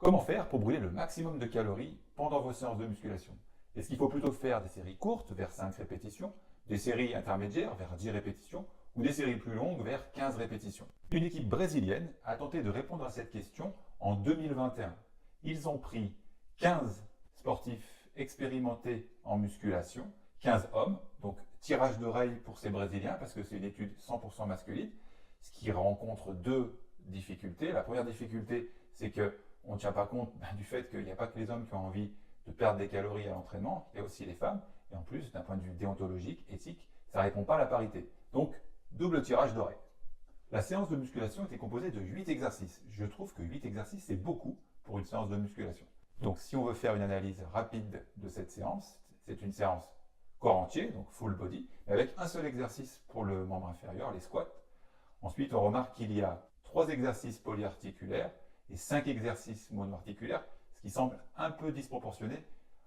Comment faire pour brûler le maximum de calories pendant vos séances de musculation? Est-ce qu'il faut plutôt faire des séries courtes vers 5 répétitions, des séries intermédiaires vers 10 répétitions ou des séries plus longues vers 15 répétitions? Une équipe brésilienne a tenté de répondre à cette question en 2021. Ils ont pris 15 sportifs expérimentés en musculation, 15 hommes, donc tirage d'oreille pour ces Brésiliens parce que c'est une étude 100% masculine, ce qui rencontre deux difficultés. La première difficulté, c'est qu'on ne tient pas compte du fait qu'il n'y a pas que les hommes qui ont envie de perdre des calories à l'entraînement, il y a aussi les femmes. Et en plus, d'un point de vue déontologique, éthique, ça ne répond pas à la parité. Donc, double tirage d'oreille. La séance de musculation était composée de 8 exercices. Je trouve que 8 exercices, c'est beaucoup pour une séance de musculation. Donc, si on veut faire une analyse rapide de cette séance, c'est une séance corps entier, donc full body, mais avec un seul exercice pour le membre inférieur, les squats. Ensuite, on remarque qu'il y a 3 exercices polyarticulaires et 5 exercices monoarticulaires, ce qui semble un peu disproportionné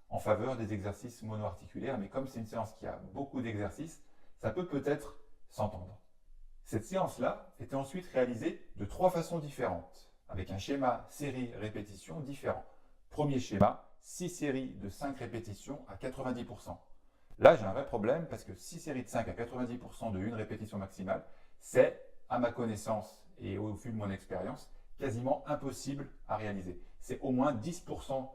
en faveur des exercices monoarticulaires, mais comme c'est une séance qui a beaucoup d'exercices, ça peut peut-être s'entendre. Cette séance-là était ensuite réalisée de 3 façons différentes, avec un schéma série-répétition différent. Premier schéma, 6 séries de 5 répétitions à 90%. Là, j'ai un vrai problème parce que 6 séries de 5 à 90% de une répétition maximale, c'est, à ma connaissance et au vu de mon expérience, quasiment impossible à réaliser. C'est au moins 10%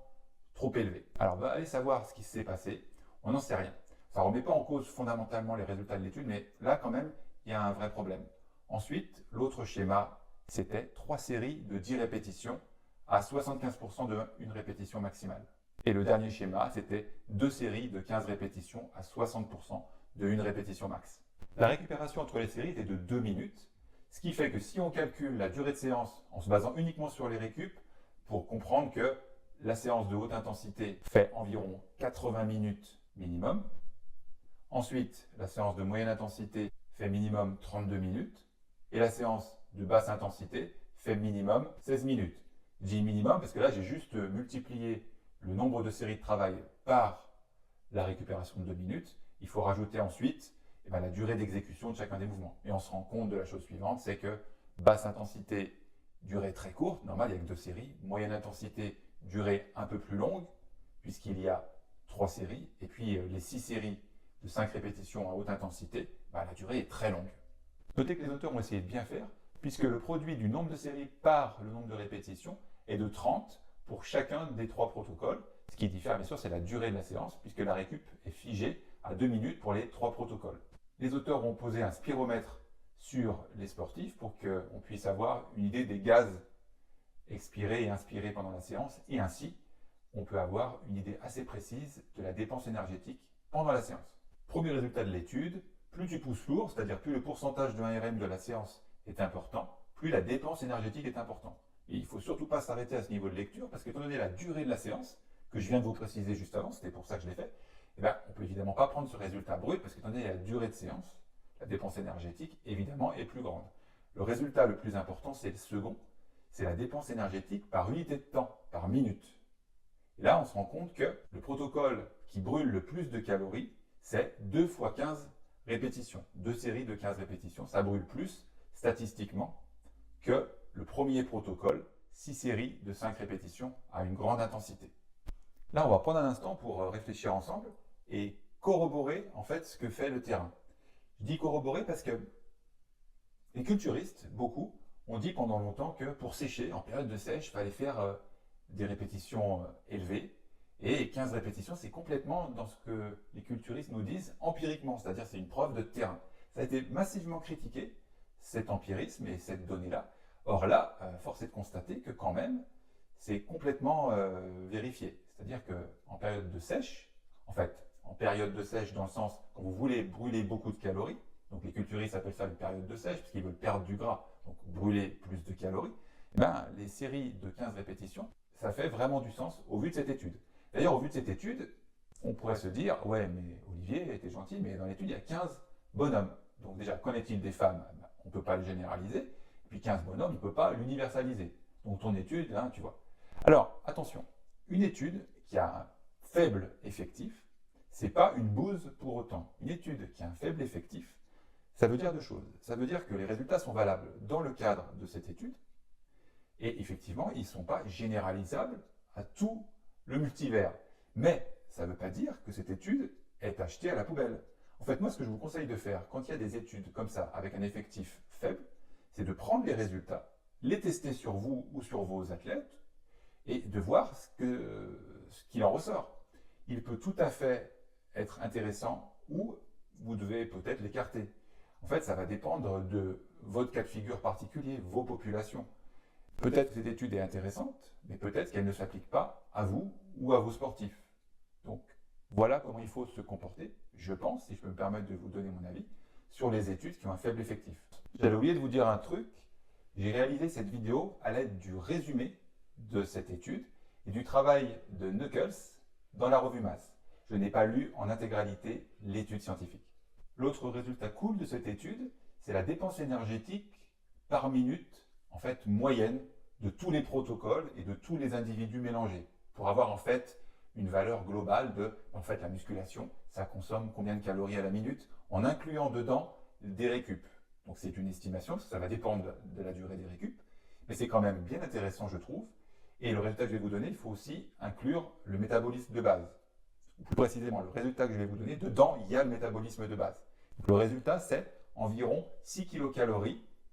trop élevé. Alors, on va aller savoir ce qui s'est passé. On n'en sait rien. Ça ne remet pas en cause fondamentalement les résultats de l'étude, mais là, quand même, il y a un vrai problème. Ensuite, l'autre schéma, c'était 3 séries de 10 répétitions à 75% de une répétition maximale. Et le dernier schéma, c'était 2 séries de 15 répétitions à 60% de une répétition max. La récupération entre les séries était de 2 minutes, ce qui fait que si on calcule la durée de séance en se basant uniquement sur les récup, pour comprendre que la séance de haute intensité fait environ 80 minutes minimum. Ensuite, la séance de moyenne intensité fait minimum 32 minutes. Et la séance de basse intensité fait minimum 16 minutes. Je dis minimum parce que là, j'ai juste multiplié le nombre de séries de travail par la récupération de 2 minutes. Il faut rajouter ensuite la durée d'exécution de chacun des mouvements. Et on se rend compte de la chose suivante, c'est que basse intensité, durée très courte, normal, il n'y a que 2 séries. Moyenne intensité, durée un peu plus longue, puisqu'il y a 3 séries. Et puis les 6 séries de 5 répétitions à haute intensité, la durée est très longue. Notez que les auteurs ont essayé de bien faire, puisque le produit du nombre de séries par le nombre de répétitions est de 30 pour chacun des 3 protocoles. Ce qui diffère, bien sûr, c'est la durée de la séance, puisque la récup est figée à 2 minutes pour les 3 protocoles. Les auteurs ont posé un spiromètre sur les sportifs pour qu'on puisse avoir une idée des gaz expirés et inspirés pendant la séance, et ainsi, on peut avoir une idée assez précise de la dépense énergétique pendant la séance. Premier résultat de l'étude, plus tu pousses lourd, c'est-à-dire plus le pourcentage de 1RM de la séance est important, plus la dépense énergétique est importante. Et il ne faut surtout pas s'arrêter à ce niveau de lecture, parce qu'étant donné la durée de la séance, que je viens de vous préciser juste avant, c'était pour ça que je l'ai fait, on ne peut évidemment pas prendre ce résultat brut, parce qu'étant donné la durée de séance, la dépense énergétique, évidemment, est plus grande. Le résultat le plus important, c'est le second, c'est la dépense énergétique par unité de temps, par minute. Et là, on se rend compte que le protocole qui brûle le plus de calories, c'est 2 x 15 répétitions. 2 séries de 15 répétitions, ça brûle plus, statistiquement, que le premier protocole, 6 séries de 5 répétitions à une grande intensité. Là, on va prendre un instant pour réfléchir ensemble et corroborer en fait ce que fait le terrain. Je dis corroborer parce que les culturistes, beaucoup, ont dit pendant longtemps que pour sécher, en période de sèche, il fallait faire des répétitions élevées. Et 15 répétitions, c'est complètement dans ce que les culturistes nous disent empiriquement, c'est-à-dire c'est une preuve de terrain. Ça a été massivement critiqué, cet empirisme et cette donnée-là. Or là, force est de constater que quand même, c'est complètement vérifié. C'est-à-dire qu'en période de sèche, en fait, en période de sèche dans le sens quand vous voulez brûler beaucoup de calories, donc les culturistes appellent ça une période de sèche, parce qu'ils veulent perdre du gras, donc brûler plus de calories, les séries de 15 répétitions, ça fait vraiment du sens au vu de cette étude. D'ailleurs, au vu de cette étude, on pourrait se dire, ouais, mais Olivier, t'es gentil, mais dans l'étude, il y a 15 bonhommes. Donc déjà, qu'en est-il des femmes? On ne peut pas le généraliser. Et puis 15 bonhommes, on ne peut pas l'universaliser. Donc ton étude, tu vois. Alors, attention, une étude qui a un faible effectif, c'est pas une bouse pour autant. Une étude qui a un faible effectif, ça veut dire deux choses. Ça veut dire que les résultats sont valables dans le cadre de cette étude, Et effectivement, ils ne sont pas généralisables à tout le multivers. Mais ça ne veut pas dire que cette étude est achetée à la poubelle. En fait, moi, ce que je vous conseille de faire quand il y a des études comme ça, avec un effectif faible, c'est de prendre les résultats, les tester sur vous ou sur vos athlètes, et de voir ce qu'il en ressort. Il peut tout à fait être intéressant ou vous devez peut-être l'écarter. En fait, ça va dépendre de votre cas de figure particulier, vos populations. Peut-être que cette étude est intéressante, mais peut-être qu'elle ne s'applique pas à vous ou à vos sportifs. Donc, voilà comment il faut se comporter, je pense, si je peux me permettre de vous donner mon avis, sur les études qui ont un faible effectif. J'avais oublié de vous dire un truc, j'ai réalisé cette vidéo à l'aide du résumé de cette étude et du travail de Knuckles dans la revue Mass. Je n'ai pas lu en intégralité l'étude scientifique. L'autre résultat cool de cette étude, c'est la dépense énergétique par minute, en fait moyenne, de tous les protocoles et de tous les individus mélangés, pour avoir en fait une valeur globale de, en fait la musculation, ça consomme combien de calories à la minute, en incluant dedans des récup. Donc c'est une estimation, parce que ça va dépendre de la durée des récup, mais c'est quand même bien intéressant je trouve. Et le résultat que je vais vous donner, il faut aussi inclure le métabolisme de base. Ou plus précisément, le résultat que je vais vous donner, dedans, il y a le métabolisme de base. Donc, le résultat, c'est environ 6 kcal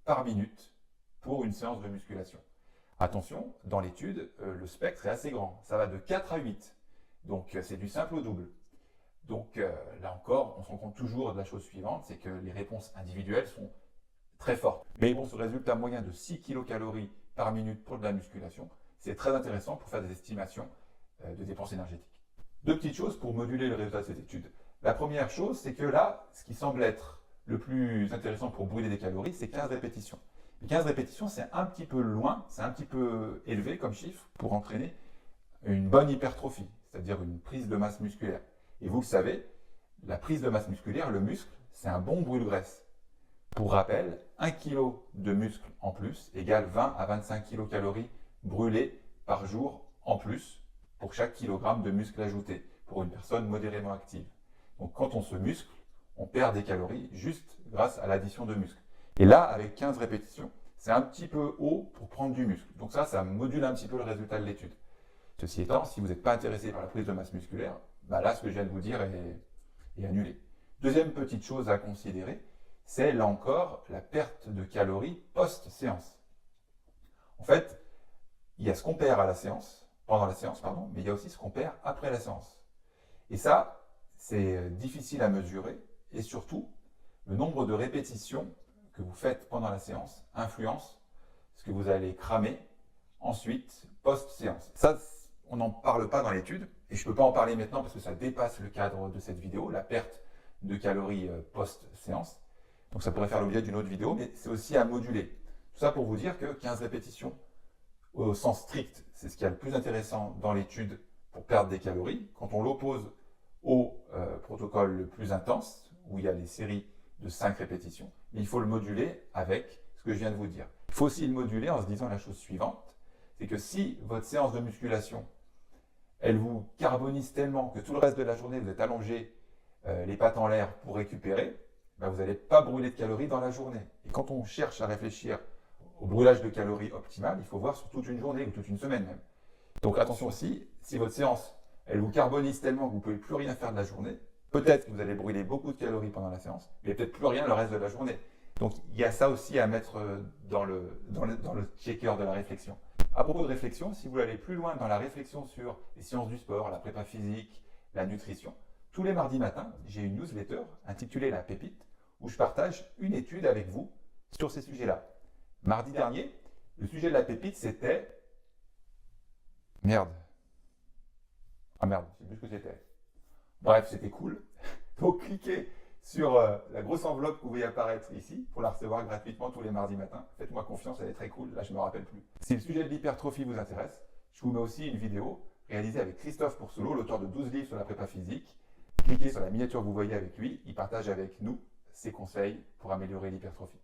par minute pour une séance de musculation. Attention, dans l'étude, le spectre est assez grand. Ça va de 4 à 8. Donc, c'est du simple au double. Donc, là encore, on se rend compte toujours de la chose suivante, c'est que les réponses individuelles sont très fortes. Mais bon, ce résultat moyen de 6 kcal par minute pour de la musculation, c'est très intéressant pour faire des estimations de dépenses énergétiques. Deux petites choses pour moduler le résultat de cette étude. La première chose, c'est que là, ce qui semble être le plus intéressant pour brûler des calories, c'est 15 répétitions. Les 15 répétitions, c'est un petit peu loin, c'est un petit peu élevé comme chiffre pour entraîner une bonne hypertrophie, c'est-à-dire une prise de masse musculaire. Et vous le savez, la prise de masse musculaire, le muscle, c'est un bon brûle-graisse. Pour rappel, 1 kg de muscle en plus égale 20 à 25 kcal brûlés par jour en plus pour chaque kilogramme de muscle ajouté pour une personne modérément active. Donc quand on se muscle, on perd des calories juste grâce à l'addition de muscles. Et là, avec 15 répétitions, c'est un petit peu haut pour prendre du muscle. Donc ça module un petit peu le résultat de l'étude. Ceci étant, si vous n'êtes pas intéressé par la prise de masse musculaire, là, ce que je viens de vous dire est annulé. Deuxième petite chose à considérer, c'est là encore la perte de calories post-séance. En fait, il y a ce qu'on perd à la séance, pendant la séance, mais il y a aussi ce qu'on perd après la séance. Et ça, c'est difficile à mesurer et surtout, le nombre de répétitions que vous faites pendant la séance influence ce que vous allez cramer ensuite post-séance. Ça, on n'en parle pas dans l'étude et je ne peux pas en parler maintenant parce que ça dépasse le cadre de cette vidéo, la perte de calories post-séance. Donc ça pourrait faire l'objet d'une autre vidéo, mais c'est aussi à moduler. Tout ça pour vous dire que 15 répétitions au sens strict, c'est ce qui est le plus intéressant dans l'étude pour perdre des calories. Quand on l'oppose au protocole le plus intense, où il y a les séries de 5 répétitions, mais il faut le moduler avec ce que je viens de vous dire. Il faut aussi le moduler en se disant la chose suivante, c'est que si votre séance de musculation, elle vous carbonise tellement que tout le reste de la journée, vous êtes allongé les pattes en l'air pour récupérer, vous n'allez pas brûler de calories dans la journée. Et quand on cherche à réfléchir au brûlage de calories optimal, il faut voir sur toute une journée ou toute une semaine même. Donc attention aussi, si votre séance, elle vous carbonise tellement que vous ne pouvez plus rien faire de la journée, peut-être que vous allez brûler beaucoup de calories pendant la séance, mais peut-être plus rien le reste de la journée. Donc il y a ça aussi à mettre dans le checker de la réflexion. À propos de réflexion, si vous voulez aller plus loin dans la réflexion sur les sciences du sport, la prépa physique, la nutrition, tous les mardis matins, j'ai une newsletter intitulée La Pépite, où je partage une étude avec vous sur ces sujets-là. Mardi dernier, le sujet de la pépite, c'était... Merde. Ah merde, je ne sais plus ce que c'était. Bref, c'était cool. Donc, cliquez sur la grosse enveloppe que vous voyez apparaître ici pour la recevoir gratuitement tous les mardis matins. Faites-moi confiance, elle est très cool. Là, je ne me rappelle plus. Si le sujet de l'hypertrophie vous intéresse, je vous mets aussi une vidéo réalisée avec Christophe Pourcelot, l'auteur de 12 livres sur la prépa physique. Cliquez sur la miniature que vous voyez avec lui. Il partage avec nous ses conseils pour améliorer l'hypertrophie.